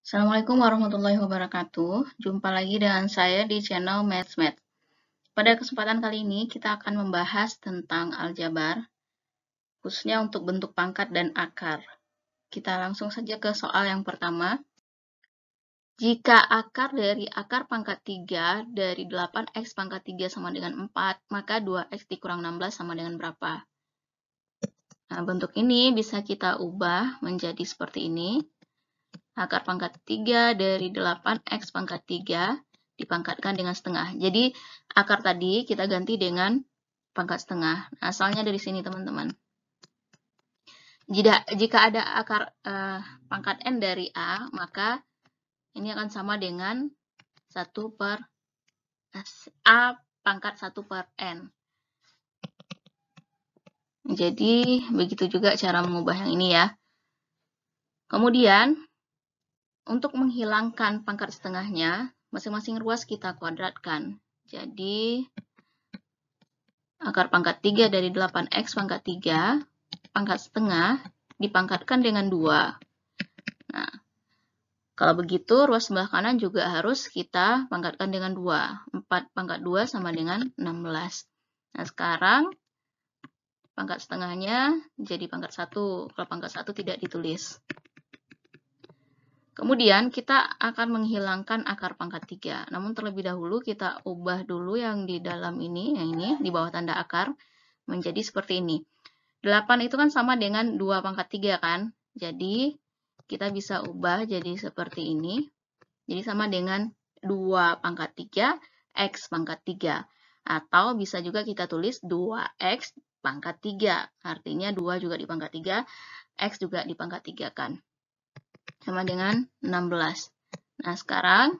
Assalamualaikum warahmatullahi wabarakatuh. Jumpa lagi dengan saya di channel Maths. Pada kesempatan kali ini kita akan membahas tentang aljabar, khususnya untuk bentuk pangkat dan akar. Kita langsung saja ke soal yang pertama. Jika akar dari akar pangkat 3 dari 8x pangkat 3 sama dengan 4, maka 2x dikurang 16 sama dengan berapa? Nah, bentuk ini bisa kita ubah menjadi seperti ini. Akar pangkat 3 dari 8x pangkat 3 dipangkatkan dengan setengah. Jadi, akar tadi kita ganti dengan pangkat setengah. Asalnya dari sini, teman-teman. Jika ada akar pangkat n dari A, maka ini akan sama dengan 1 per A pangkat 1 per n. Jadi, begitu juga cara mengubah yang ini ya. Kemudian, untuk menghilangkan pangkat setengahnya, masing-masing ruas kita kuadratkan. Jadi, akar pangkat 3 dari 8x pangkat 3, pangkat setengah, dipangkatkan dengan 2. Nah, kalau begitu, ruas sebelah kanan juga harus kita pangkatkan dengan 2. 4 pangkat 2 sama dengan 16. Nah, sekarang, pangkat setengahnya jadi pangkat 1. Kalau pangkat 1 tidak ditulis. Kemudian kita akan menghilangkan akar pangkat 3. Namun terlebih dahulu kita ubah dulu yang di dalam ini, yang ini di bawah tanda akar, menjadi seperti ini. 8 itu kan sama dengan 2 pangkat 3 kan? Jadi kita bisa ubah jadi seperti ini. Jadi sama dengan 2 pangkat 3 x pangkat 3. Atau bisa juga kita tulis 2x pangkat 3. Artinya 2 juga di pangkat 3, x juga di pangkat 3 kan? Sama dengan 16. Nah, sekarang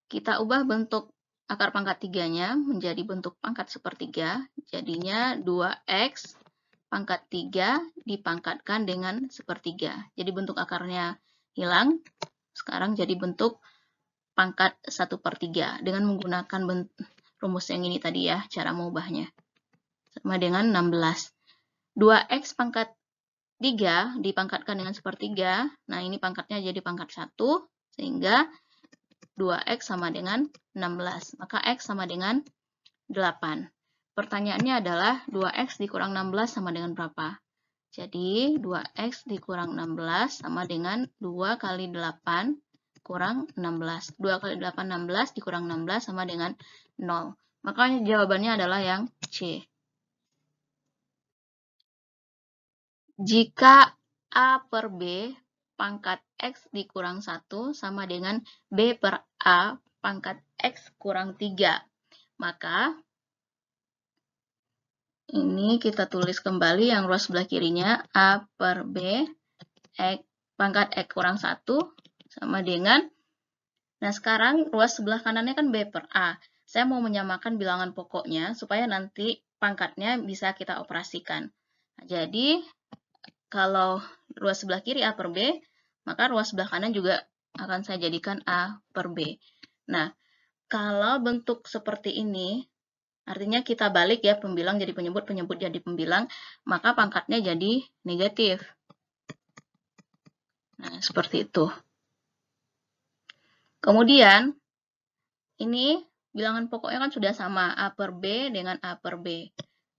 kita ubah bentuk akar pangkat 3-nya menjadi bentuk pangkat sepertiga. Jadinya 2x pangkat 3 dipangkatkan dengan sepertiga. Jadi bentuk akarnya hilang. Sekarang jadi bentuk pangkat 1/3 dengan menggunakan rumus yang ini tadi ya, cara mengubahnya. Sama dengan 16. 2x pangkat 3 dipangkatkan dengan sepertiga. Nah, ini pangkatnya jadi pangkat 1, sehingga 2x sama dengan 16. Maka x sama dengan 8. Pertanyaannya adalah 2x dikurang 16 sama dengan berapa? Jadi 2x dikurang 16 sama dengan 2 kali 8 kurang 16. 2 kali 8, 16, dikurang 16 sama dengan 0. Makanya jawabannya adalah yang C. Jika A per B pangkat X dikurang 1 sama dengan B per A pangkat X kurang 3, maka ini kita tulis kembali yang ruas sebelah kirinya A per B X, pangkat X kurang 1 sama dengan, nah sekarang ruas sebelah kanannya kan B per A. Saya mau menyamakan bilangan pokoknya supaya nanti pangkatnya bisa kita operasikan. Nah, jadi kalau ruas sebelah kiri A per B, maka ruas sebelah kanan juga akan saya jadikan A per B. Nah, kalau bentuk seperti ini, artinya kita balik ya, pembilang jadi penyebut, penyebut jadi pembilang, maka pangkatnya jadi negatif. Nah, seperti itu. Kemudian, ini bilangan pokoknya kan sudah sama, A per B dengan A per B.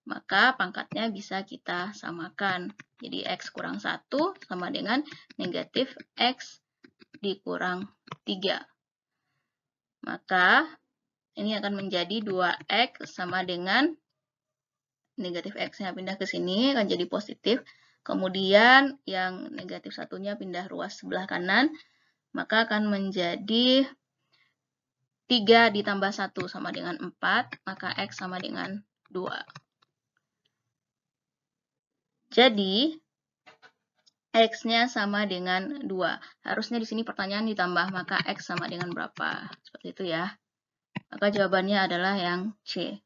Maka pangkatnya bisa kita samakan. Jadi X kurang 1 sama dengan negatif X dikurang 3. Maka ini akan menjadi 2X sama dengan negatif X-nya pindah ke sini, akan jadi positif. Kemudian yang negatif satunya pindah ruas sebelah kanan, maka akan menjadi 3 ditambah 1 sama dengan 4, maka X sama dengan 2. Jadi, X-nya sama dengan 2. Harusnya di sini pertanyaan ditambah, maka X sama dengan berapa? Seperti itu ya. Maka jawabannya adalah yang C.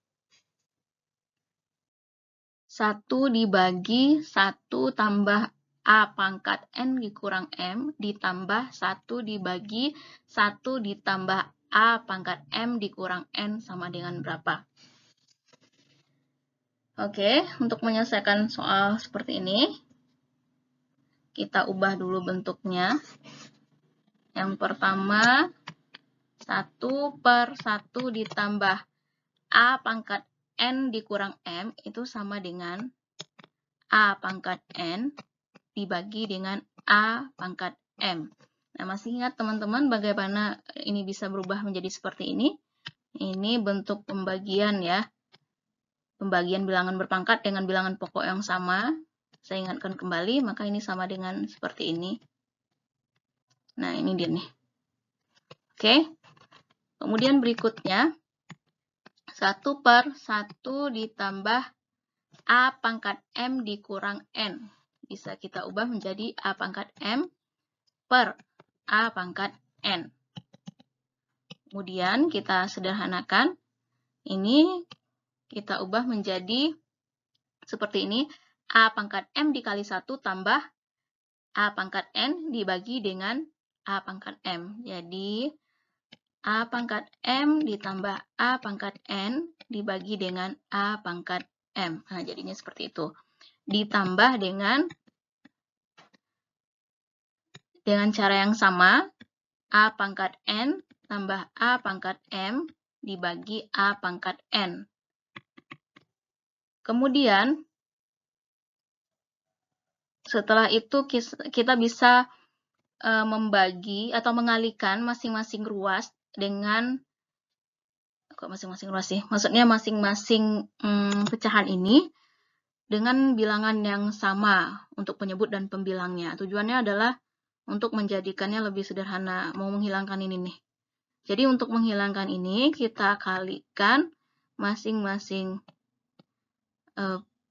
1 dibagi 1 tambah A pangkat N dikurang M ditambah 1 dibagi 1 ditambah A pangkat M dikurang N sama dengan berapa? Oke, untuk menyelesaikan soal seperti ini, kita ubah dulu bentuknya. Yang pertama, 1/1 ditambah A pangkat N dikurang M itu sama dengan A pangkat N dibagi dengan A pangkat M. Nah, masih ingat teman-teman bagaimana ini bisa berubah menjadi seperti ini? Ini bentuk pembagian ya. Pembagian bilangan berpangkat dengan bilangan pokok yang sama. Saya ingatkan kembali, maka ini sama dengan seperti ini. Nah, ini dia nih. Oke. Kemudian berikutnya, 1/1 ditambah A pangkat M dikurang N. Bisa kita ubah menjadi A pangkat M per A pangkat N. Kemudian kita sederhanakan. Ini kita ubah menjadi seperti ini. A pangkat M dikali 1 tambah A pangkat N dibagi dengan A pangkat M. Jadi, A pangkat M ditambah A pangkat N dibagi dengan A pangkat M. Nah, jadinya seperti itu. Ditambah dengan cara yang sama, A pangkat N tambah A pangkat M dibagi A pangkat N. Kemudian, setelah itu kita bisa membagi atau mengalihkan masing-masing ruas dengan, kok masing-masing ruas sih? Maksudnya masing-masing pecahan ini dengan bilangan yang sama untuk penyebut dan pembilangnya. Tujuannya adalah untuk menjadikannya lebih sederhana, mau menghilangkan ini nih. Jadi untuk menghilangkan ini, kita kalikan masing-masing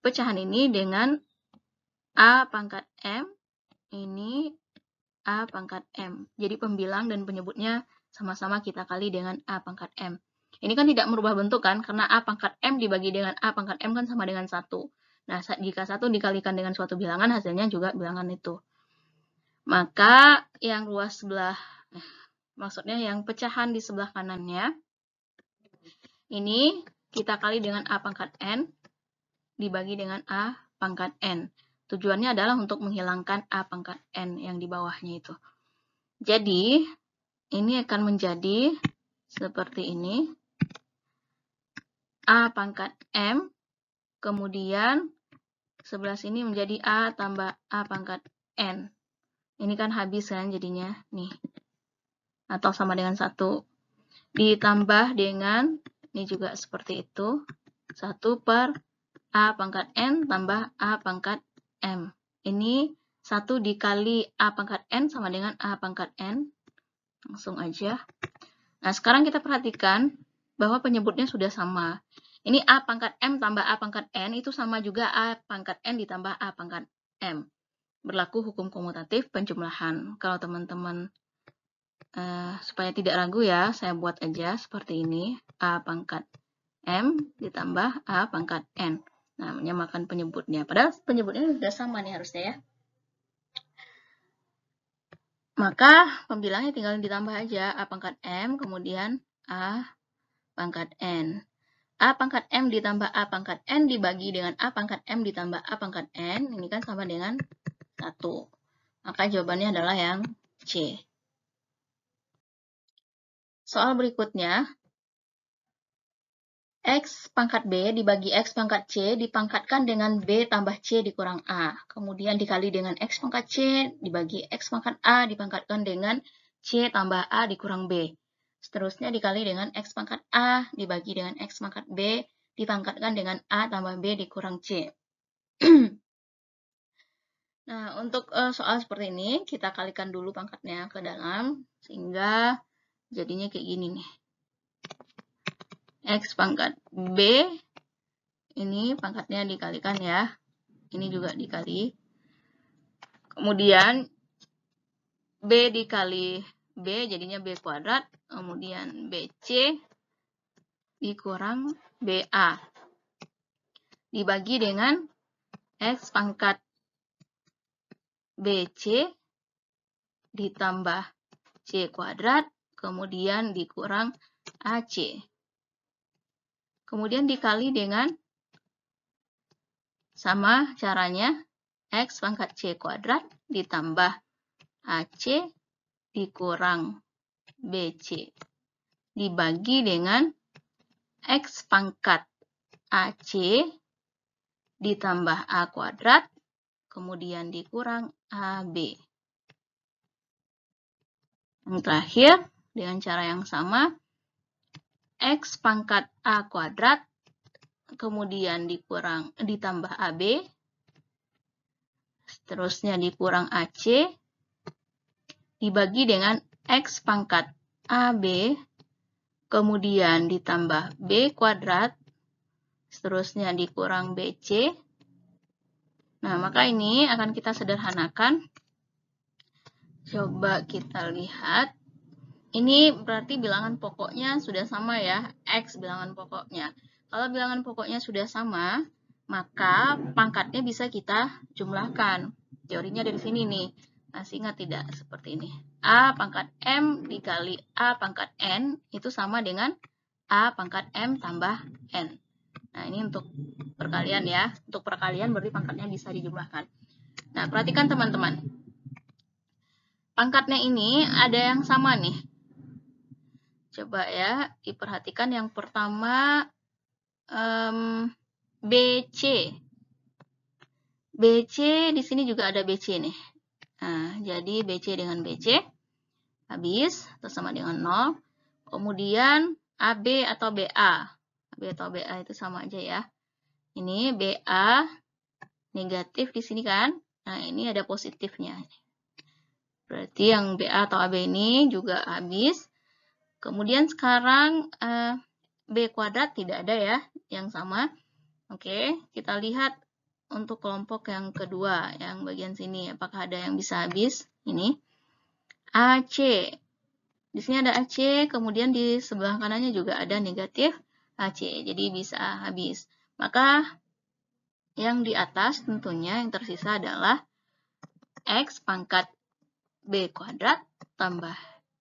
pecahan ini dengan A pangkat M, ini A pangkat M. Jadi pembilang dan penyebutnya sama-sama kita kali dengan A pangkat M. Ini kan tidak merubah bentuk kan, karena A pangkat M dibagi dengan A pangkat M kan sama dengan 1. Nah, jika 1 dikalikan dengan suatu bilangan, hasilnya juga bilangan itu. Maka yang ruas sebelah, maksudnya yang pecahan di sebelah kanannya, ini kita kali dengan A pangkat N dibagi dengan A pangkat N. Tujuannya adalah untuk menghilangkan A pangkat N yang di bawahnya itu. Jadi, ini akan menjadi seperti ini. A pangkat M, kemudian sebelah sini menjadi A tambah A pangkat N. Ini kan habis kan jadinya, nih. Atau sama dengan 1. Ditambah dengan, ini juga seperti itu. 1 per A pangkat N tambah A pangkat M. Ini 1 dikali A pangkat N sama dengan A pangkat N. Langsung aja. Nah, sekarang kita perhatikan bahwa penyebutnya sudah sama. Ini A pangkat M tambah A pangkat N itu sama juga A pangkat N ditambah A pangkat M. Berlaku hukum komutatif penjumlahan. Kalau teman-teman supaya tidak ragu ya, saya buat aja seperti ini. A pangkat M ditambah A pangkat N. Nah, menyamakan penyebutnya. Padahal penyebutnya sudah sama nih harusnya ya. Maka pembilangnya tinggal ditambah aja A pangkat M, kemudian A pangkat N. A pangkat M ditambah A pangkat N dibagi dengan A pangkat M ditambah A pangkat N. Ini kan sama dengan 1. Maka jawabannya adalah yang C. Soal berikutnya. X pangkat B dibagi X pangkat C dipangkatkan dengan B tambah C dikurang A. Kemudian dikali dengan X pangkat C dibagi X pangkat A dipangkatkan dengan C tambah A dikurang B. Seterusnya dikali dengan X pangkat A dibagi dengan X pangkat B dipangkatkan dengan A tambah B dikurang C. Nah, untuk soal seperti ini, kita kalikan dulu pangkatnya ke dalam, sehingga jadinya kayak gini nih. X pangkat B, ini pangkatnya dikalikan ya. Ini juga dikali. Kemudian B dikali B jadinya B kuadrat. Kemudian BC dikurang BA. Dibagi dengan X pangkat BC ditambah C kuadrat. Kemudian dikurang AC. Kemudian dikali dengan sama caranya X pangkat C kuadrat ditambah AC dikurang BC dibagi dengan X pangkat AC ditambah A kuadrat, kemudian dikurang AB. Yang terakhir, dengan cara yang sama, X pangkat A kuadrat, kemudian ditambah AB, seterusnya dikurang AC, dibagi dengan X pangkat AB, kemudian ditambah B kuadrat, seterusnya dikurang BC. Nah, maka ini akan kita sederhanakan. Coba kita lihat. Ini berarti bilangan pokoknya sudah sama ya, X bilangan pokoknya. Kalau bilangan pokoknya sudah sama, maka pangkatnya bisa kita jumlahkan. Teorinya dari sini nih. Masih ingat tidak? Seperti ini. A pangkat M dikali A pangkat N itu sama dengan A pangkat M tambah N. Nah, ini untuk perkalian ya. Untuk perkalian berarti pangkatnya bisa dijumlahkan. Nah, perhatikan teman-teman. Pangkatnya ini ada yang sama nih. Coba ya, diperhatikan yang pertama BC. BC di sini juga ada BC nih. Nah, jadi BC dengan BC habis, atau sama dengan 0. Kemudian AB atau BA. AB atau BA itu sama aja ya. Ini BA negatif di sini kan. Nah, ini ada positifnya. Berarti yang BA atau AB ini juga habis. Kemudian sekarang B kuadrat tidak ada ya, yang sama. Oke, kita lihat untuk kelompok yang kedua, yang bagian sini. Apakah ada yang bisa habis? Ini. AC. Di sini ada AC, kemudian di sebelah kanannya juga ada negatif AC. Jadi bisa habis. Maka yang di atas tentunya yang tersisa adalah X pangkat B kuadrat tambah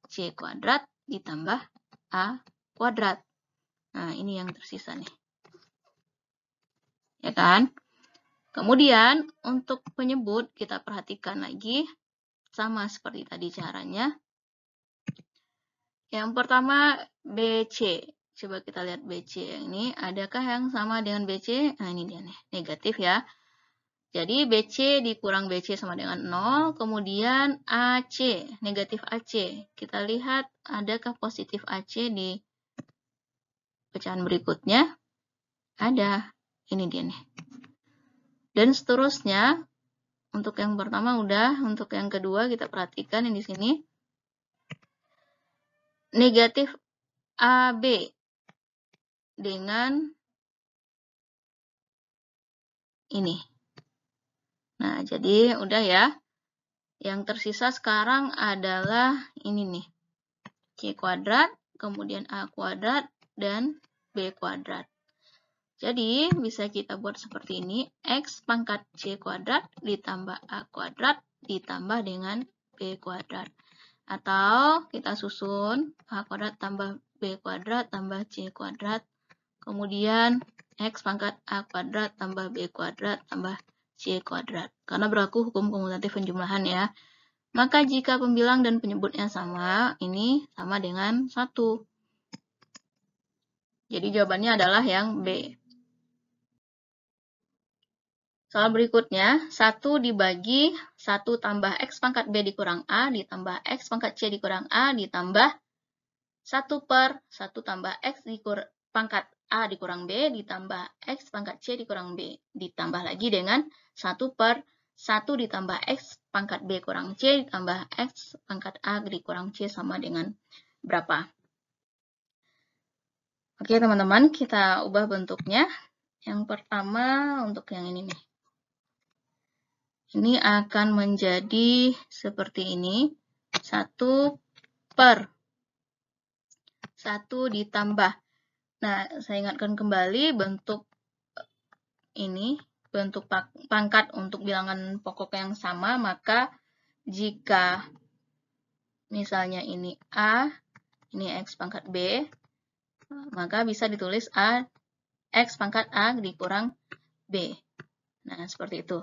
C kuadrat ditambah A kuadrat. Nah, ini yang tersisa nih. Ya kan? Kemudian, untuk penyebut, kita perhatikan lagi. Sama seperti tadi caranya. Yang pertama, BC. Coba kita lihat BC yang ini. Adakah yang sama dengan BC? Nah, ini dia nih. Negatif ya. Jadi, BC dikurang BC sama dengan 0. Kemudian, AC. Negatif AC. Kita lihat, adakah positif AC di pecahan berikutnya? Ada. Ini dia nih. Dan seterusnya, untuk yang pertama udah, untuk yang kedua kita perhatikan yang di sini. Negatif AB dengan ini. Nah, jadi udah ya. Yang tersisa sekarang adalah ini nih. C kuadrat, kemudian A kuadrat, dan B kuadrat. Jadi, bisa kita buat seperti ini. X pangkat C kuadrat ditambah A kuadrat ditambah dengan B kuadrat. Atau kita susun A kuadrat tambah B kuadrat tambah C kuadrat. Kemudian X pangkat A kuadrat tambah B kuadrat tambah C kuadrat. Karena berlaku hukum komutatif penjumlahan ya. Maka jika pembilang dan penyebutnya sama, ini sama dengan 1. Jadi jawabannya adalah yang B. Soal berikutnya, 1 dibagi 1 tambah X pangkat B dikurang A ditambah X pangkat C dikurang A ditambah 1 per 1 tambah X pangkat A dikurang B ditambah X pangkat C dikurang B. Ditambah lagi dengan 1 per 1 ditambah X pangkat B kurang C ditambah X pangkat A dikurang C sama dengan berapa? Oke teman-teman, kita ubah bentuknya. Yang pertama untuk yang ini nih. Ini akan menjadi seperti ini. 1 per 1 ditambah. Nah, saya ingatkan kembali bentuk ini, bentuk pangkat untuk bilangan pokok yang sama, maka jika misalnya ini A, ini X pangkat B, maka bisa ditulis A, X pangkat A dikurang B. Nah, seperti itu.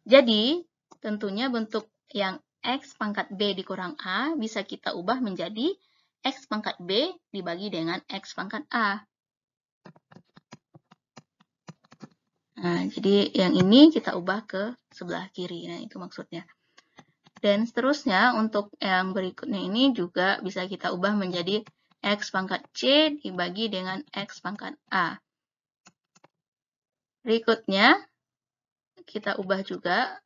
Jadi, tentunya bentuk yang X pangkat B dikurang A bisa kita ubah menjadi X pangkat B dibagi dengan X pangkat A. Nah, jadi yang ini kita ubah ke sebelah kiri. Nah, itu maksudnya. Dan seterusnya untuk yang berikutnya ini juga bisa kita ubah menjadi X pangkat C dibagi dengan X pangkat A. Berikutnya, kita ubah juga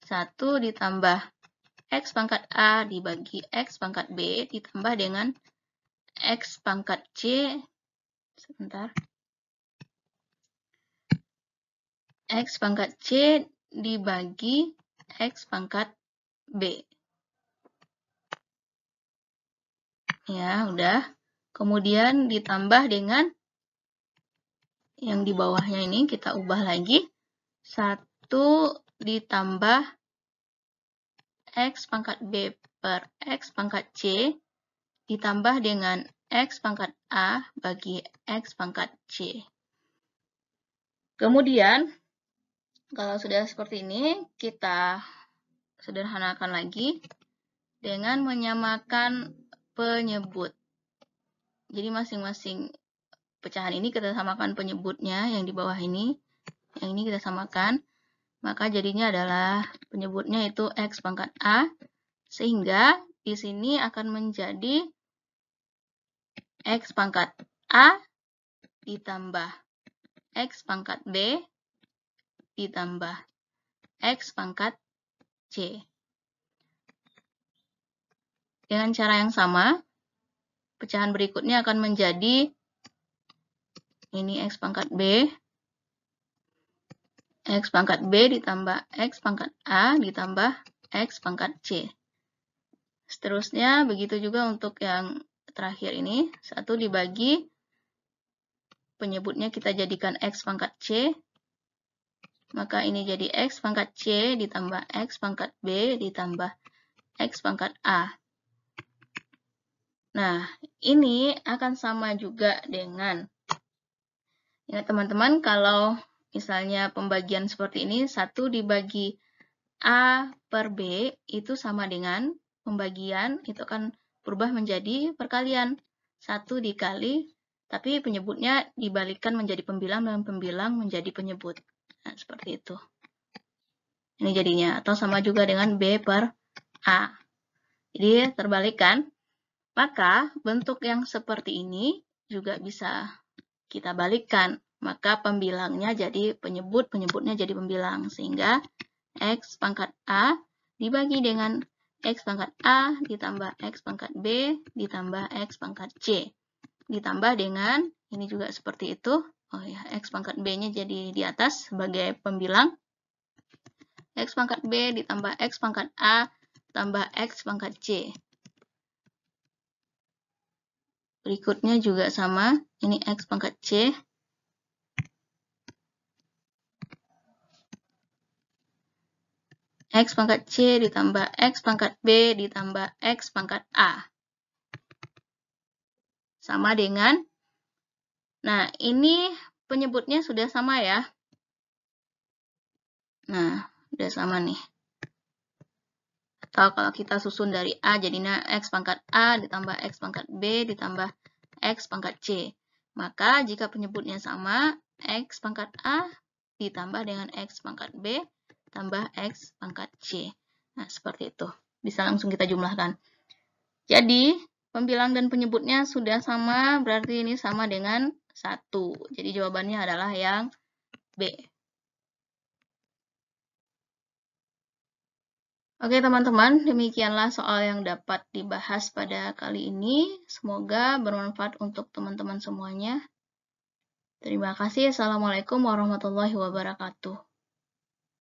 1 ditambah X pangkat A dibagi X pangkat B ditambah dengan X pangkat C, sebentar, X pangkat C dibagi X pangkat B. Ya, udah. Kemudian ditambah dengan yang di bawahnya ini, kita ubah lagi. 1 ditambah X pangkat B per X pangkat C ditambah dengan X pangkat A bagi X pangkat C. Kemudian, kalau sudah seperti ini, kita sederhanakan lagi dengan menyamakan penyebut. Jadi masing-masing pecahan ini kita samakan penyebutnya, yang di bawah ini. Yang ini kita samakan. Maka jadinya adalah penyebutnya itu X pangkat A. Sehingga di sini akan menjadi X pangkat A ditambah X pangkat B ditambah X pangkat C. Dengan cara yang sama, pecahan berikutnya akan menjadi ini X pangkat B, X pangkat B ditambah X pangkat A ditambah X pangkat C. Seterusnya, begitu juga untuk yang terakhir ini, 1 dibagi, penyebutnya kita jadikan X pangkat C, maka ini jadi X pangkat C ditambah X pangkat B ditambah X pangkat A. Nah, ini akan sama juga dengan, ya teman-teman, kalau misalnya pembagian seperti ini, 1 dibagi A per B itu sama dengan pembagian, itu akan berubah menjadi perkalian. 1 dikali, tapi penyebutnya dibalikkan menjadi pembilang dan pembilang menjadi penyebut. Nah, seperti itu. Ini jadinya, atau sama juga dengan B per A. Jadi, terbalikan. Maka, bentuk yang seperti ini juga bisa kita balikkan. Maka pembilangnya jadi penyebut, penyebutnya jadi pembilang. Sehingga X pangkat A dibagi dengan X pangkat A ditambah X pangkat B ditambah X pangkat C. Ditambah dengan, ini juga seperti itu. Oh ya, X pangkat B-nya jadi di atas sebagai pembilang. X pangkat B ditambah X pangkat A tambah X pangkat C. Berikutnya juga sama, ini X pangkat C. X pangkat C ditambah X pangkat B ditambah X pangkat A. Sama dengan, nah ini penyebutnya sudah sama ya. Nah, sudah sama nih. Atau kalau kita susun dari A, jadinya X pangkat A ditambah X pangkat B ditambah X pangkat C. Maka jika penyebutnya sama, X pangkat A ditambah dengan X pangkat B tambah X pangkat C. Nah, seperti itu. Bisa langsung kita jumlahkan. Jadi, pembilang dan penyebutnya sudah sama, berarti ini sama dengan 1. Jadi, jawabannya adalah yang B. Oke, teman-teman, demikianlah soal yang dapat dibahas pada kali ini. Semoga bermanfaat untuk teman-teman semuanya. Terima kasih. Assalamualaikum warahmatullahi wabarakatuh.